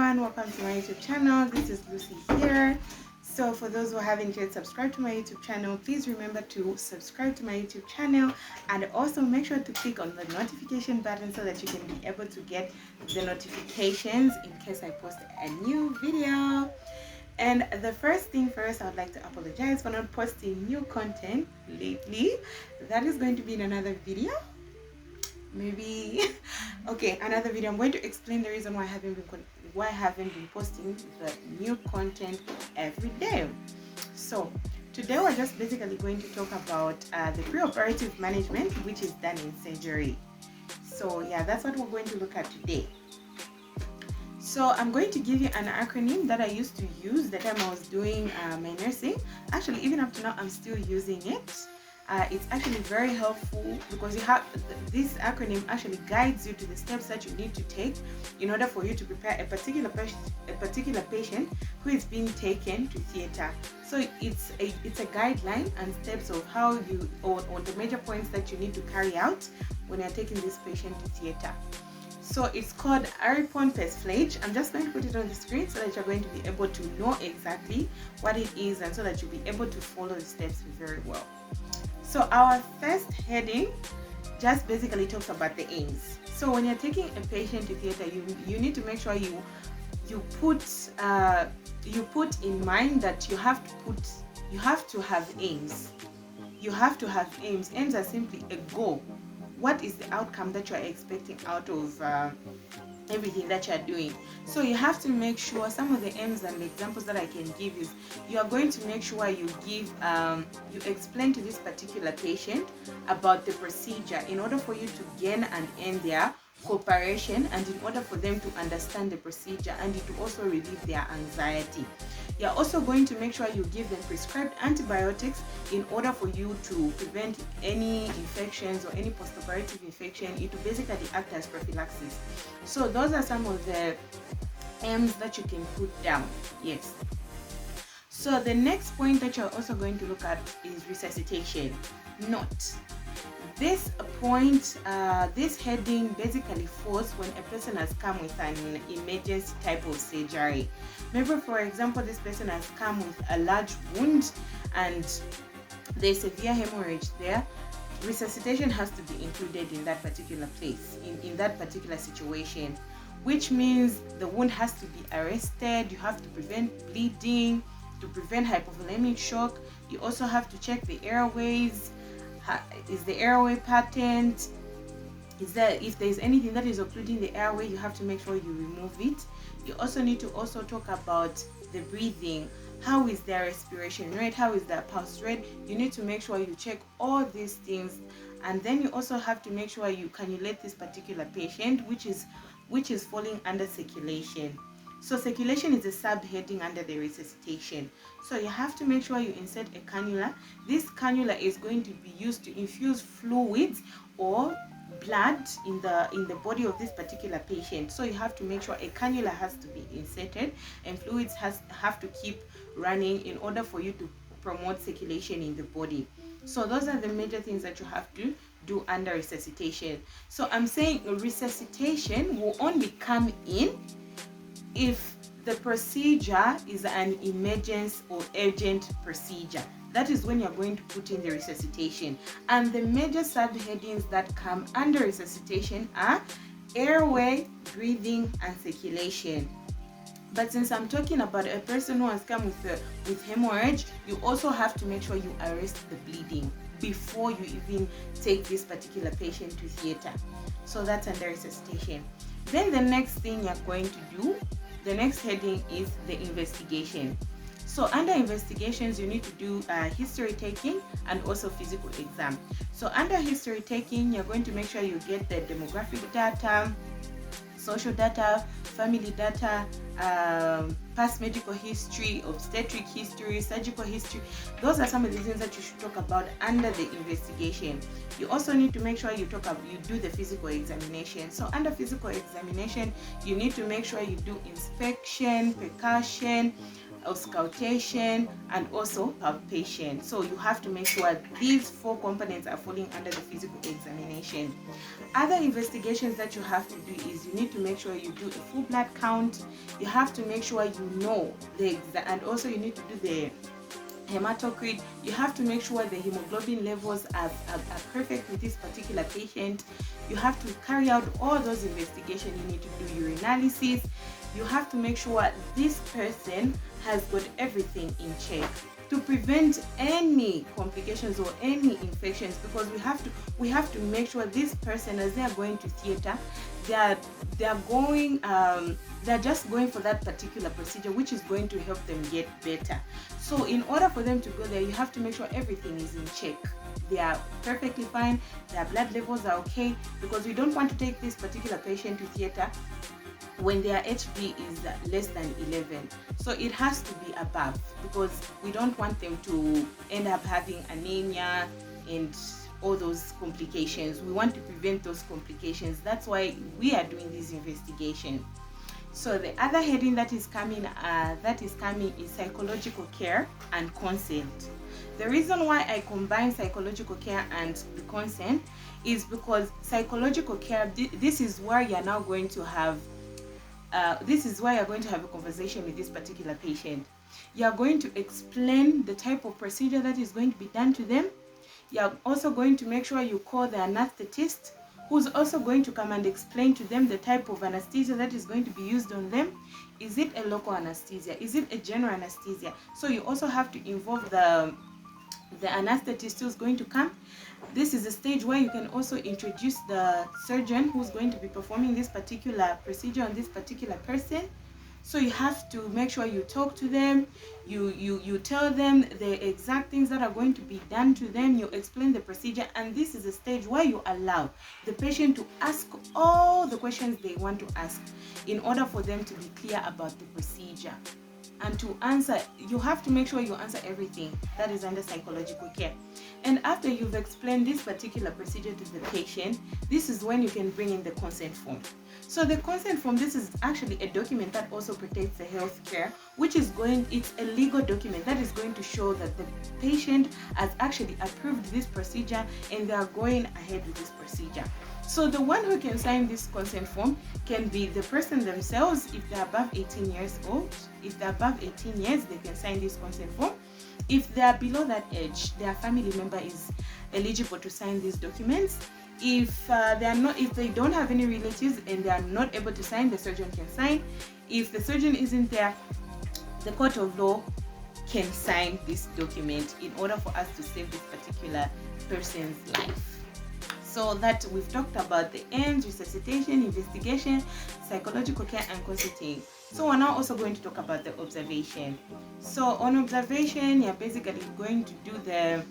everyone, welcome to my YouTube channel. This is Lucy here. So for those who haven't yet subscribed to my YouTube channel, please remember to subscribe to my YouTube channel and also make sure to click on the notification button so that you can be able to get the notifications in case I post a new video. And the first thing first, I would like to apologize for not posting new content lately. That is going to be in another video. Maybe okay, another video. I'm going to explain the reason why I haven't been posting the new content every day. So today we're just basically going to talk about the pre-operative management, which is done in surgery. So yeah, that's what we're going to look at today. So I'm going to give you an acronym that I used to use the time I was doing my nursing. Actually, even up to now, I'm still using it. It's actually very helpful because you have this acronym actually guides you to the steps that you need to take in order for you to prepare a particular patient who is being taken to theater. So it's a guideline and steps of how you or the major points that you need to carry out when you're taking this patient to theater. So it's called Aripon Persiflage. I'm just going to put it on the screen so that you're going to be able to know exactly what it is and so that you'll be able to follow the steps very well. So our first heading just basically talks about the aims. So when you're taking a patient to theater, you need to make sure you put in mind that you have to have aims. You have to have aims. Aims are simply a goal. What is the outcome that you are expecting out of everything that you are doing? So you have to make sure some of the aims and the examples that I can give is you are going to make sure you give you explain to this particular patient about the procedure in order for you to gain and earn their cooperation and in order for them to understand the procedure and it will also relieve their anxiety. You're also going to make sure you give them prescribed antibiotics in order for you to prevent any infections or any post-operative infection. It will basically act as prophylaxis. So those are some of the aims that you can put down. Yes. So the next point that you're also going to look at is resuscitation. Note. This point, this heading basically falls when a person has come with an emergency type of surgery. Maybe, for example, this person has come with a large wound and there's severe hemorrhage there. Resuscitation has to be included in that particular place, in that particular situation, which means the wound has to be arrested. You have to prevent bleeding, to prevent hypovolemic shock. You also have to check the airways. Is the airway patent? Is there, if there is anything that is occluding the airway, you have to make sure you remove it. You also need to also talk about the breathing. How is their respiration rate? How is their pulse rate? You need to make sure you check all these things, and then you also have to make sure you cannulate this particular patient, which is falling under circulation. So circulation is a subheading under the resuscitation. So you have to make sure you insert a cannula. This cannula is going to be used to infuse fluids or blood in the body of this particular patient. So you have to make sure a cannula has to be inserted and fluids have to keep running in order for you to promote circulation in the body. So those are the major things that you have to do under resuscitation. So I'm saying resuscitation will only come in if the procedure is an emergency or urgent procedure. That is when you're going to put in the resuscitation. And the major subheadings that come under resuscitation are airway, breathing, and circulation. But since I'm talking about a person who has come with hemorrhage, you also have to make sure you arrest the bleeding before you even take this particular patient to theater. So that's under resuscitation. Then the next thing you're going to do, the next heading is the investigation. So under investigations, you need to do history taking and also physical exam. So under history taking, you're going to make sure you get the demographic data, social data, family data, past medical history, obstetric history, surgical history. Those are some of the things that you should talk about under the investigation. You also need to make sure you do the physical examination. So under physical examination, you need to make sure you do inspection, percussion, auscultation, and also palpation. So you have to make sure these 4 components are falling under the physical examination. Other investigations that you have to do is you need to make sure you do a full blood count. You have to make sure you know and also you need to do the hematocrit. You have to make sure the hemoglobin levels are perfect with this particular patient. You have to carry out all those investigations. You need to do urinalysis. You have to make sure this person has got everything in check to prevent any complications or any infections, because we have to make sure this person, as they are going to theater, they're just going for that particular procedure, which is going to help them get better. So in order for them to go there, you have to make sure everything is in check. They are perfectly fine, their blood levels are okay, because we don't want to take this particular patient to theater when their HB is less than 11. So it has to be above, because we don't want them to end up having anemia and all those complications. We want to prevent those complications. That's why we are doing this investigation. So the other heading that is coming is psychological care and consent. The reason why I combine psychological care and the consent is because psychological care, this is where you're now going to have a conversation with this particular patient. You're going to explain the type of procedure that is going to be done to them. You're also going to make sure you call the anesthetist, who's also going to come and explain to them the type of anesthesia that is going to be used on them. Is it a local anesthesia? Is it a general anesthesia? So you also have to involve the anesthetist who's going to come. This is a stage where you can also introduce the surgeon who's going to be performing this particular procedure on this particular person. So you have to make sure you talk to them, you tell them the exact things that are going to be done to them, you explain the procedure, and this is a stage where you allow the patient to ask all the questions they want to ask in order for them to be clear about the procedure. And to answer, you have to make sure you answer everything that is under psychological care. And after you've explained this particular procedure to the patient, this is when you can bring in the consent form. So the consent form, this is actually a document that also protects the healthcare, it's a legal document that is going to show that the patient has actually approved this procedure and they are going ahead with this procedure. So the one who can sign this consent form can be the person themselves if they're above 18 years old. If they're above 18 years, they can sign this consent form. If they're below that age, their family member is eligible to sign these documents. If they don't have any relatives and they are not able to sign, the surgeon can sign. If the surgeon isn't there, the court of law can sign this document in order for us to save this particular person's life. So that we've talked about the ends, resuscitation, investigation, psychological care, and consulting. So we're now also going to talk about the observation. So on observation, you're basically going to do the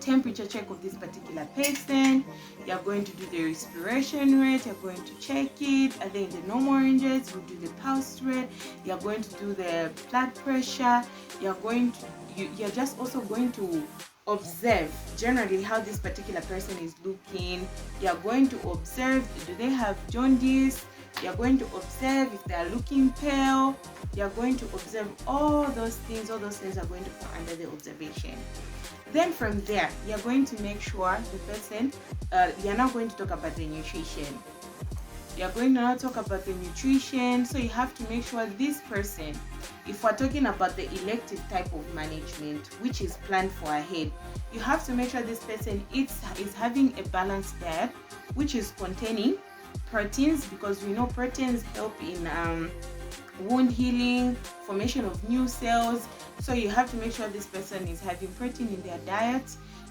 temperature check of this particular patient. You're going to do the respiration rate. You're going to check it. Are they in the normal ranges? You do the pulse rate. You're going to do the blood pressure. You're just also going to observe generally how this particular person is looking. You're going to observe, do they have jaundice? You're going to observe if they are looking pale. You're going to observe all those things. All those things are going to fall under the observation. Then from there, you're going to make sure the person, you're now going to talk about the nutrition. You're going to now talk about the nutrition. So you have to make sure this person, if we're talking about the elective type of management, which is planned for ahead, you have to make sure this person is having a balanced diet, which is containing proteins, because we know proteins help in wound healing, formation of new cells. So you have to make sure this person is having protein in their diet.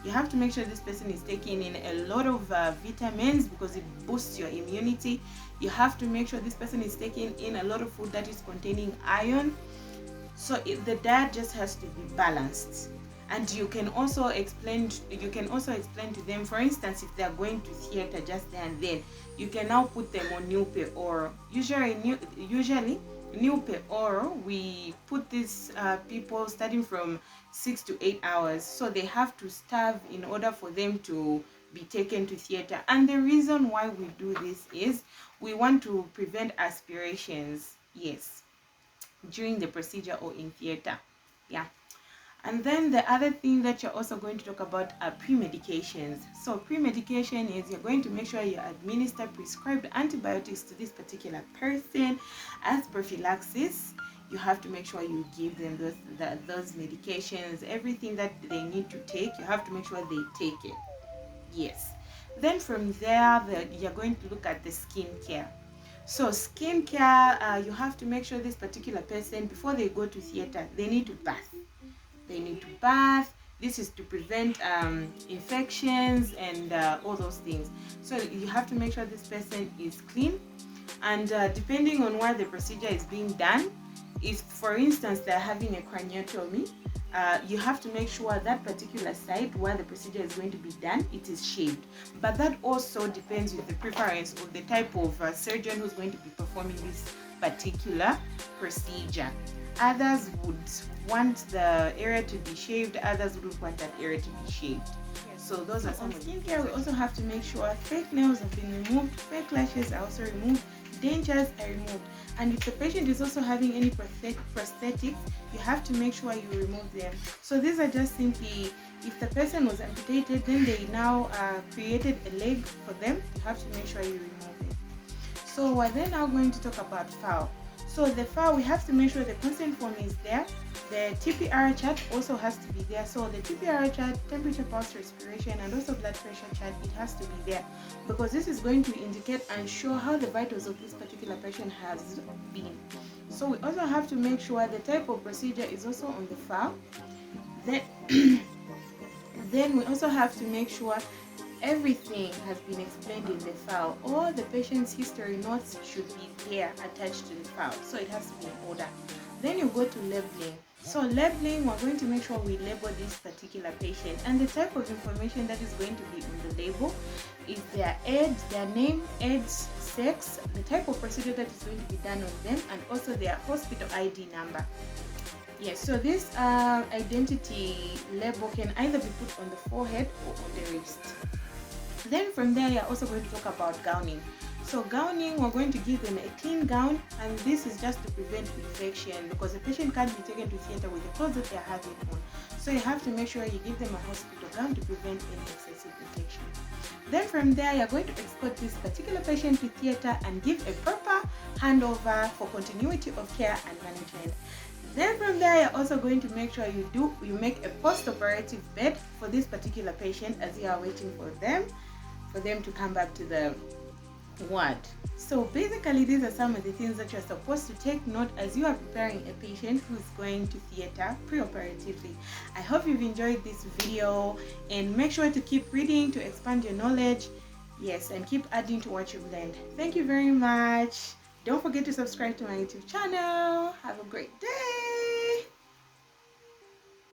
You have to make sure this person is taking in a lot of vitamins, because it boosts your immunity. You have to make sure this person is taking in a lot of food that is containing iron. So the diet just has to be balanced. And you can also explain to them, for instance, if they are going to theater just there and then, you can now put them on Nupe, or usually Nupe, or we put these people starting from 6 to 8 hours, so they have to starve in order for them to be taken to theater. And the reason why we do this is we want to prevent aspirations. Yes, during the procedure or in theater. Yeah. And then the other thing that you're also going to talk about are pre-medications. So pre-medication is you're going to make sure you administer prescribed antibiotics to this particular person as prophylaxis. You have to make sure you give them those medications, everything that they need to take. You have to make sure they take it. Yes. Then from there, you're going to look at the skin care. So skin care, you have to make sure this particular person, before they go to theater, they need to bath. They need to bath. This is to prevent infections and all those things. So you have to make sure this person is clean. And depending on where the procedure is being done, if for instance they're having a craniotomy, you have to make sure that particular site where the procedure is going to be done, it is shaved. But that also depends with the preference of the type of surgeon who's going to be performing this particular procedure. Others would want the area to be shaved, others wouldn't want that area to be shaved. So those are some of the skincare. We also have to make sure fake nails have been removed, fake lashes are also removed, dentures are removed. And if the patient is also having any prosthetics, you have to make sure you remove them. So these are just simply, if the person was amputated, then they now created a leg for them, you have to make sure you remove it. So we're then now going to talk about FAO. So the FAO, we have to make sure the consent form is there. The TPR chart also has to be there. So the TPR chart, temperature, pulse, respiration, and also blood pressure chart, it has to be there, because this is going to indicate and show how the vitals of this particular patient has been. So we also have to make sure the type of procedure is also on the FAO. Then we also have to make sure everything has been explained in the file. All the patient's history notes should be there attached to the file, so it has to be in order. Then you go to labeling. So labeling, we're going to make sure we label this particular patient, and the type of information that is going to be on the label is their age, their name, age, sex, the type of procedure that is going to be done on them, and also their hospital ID number. Yes, so this identity label can either be put on the forehead or on the wrist. Then from there, you're also going to talk about gowning. So gowning, we're going to give them a clean gown, and this is just to prevent infection, because the patient can't be taken to theater with the clothes that they're having on. So you have to make sure you give them a hospital gown to prevent any excessive infection. Then from there, you're going to escort this particular patient to theater and give a proper handover for continuity of care and management. Then from there, you're also going to make sure you make a post-operative bed for this particular patient as you are waiting for them to come back to the ward. So basically, these are some of the things that you're supposed to take note as you are preparing a patient who's going to theater preoperatively. I hope you've enjoyed this video, and make sure to keep reading to expand your knowledge. Yes, and keep adding to what you've learned. Thank you very much. Don't forget to subscribe to my YouTube channel. Have a great day.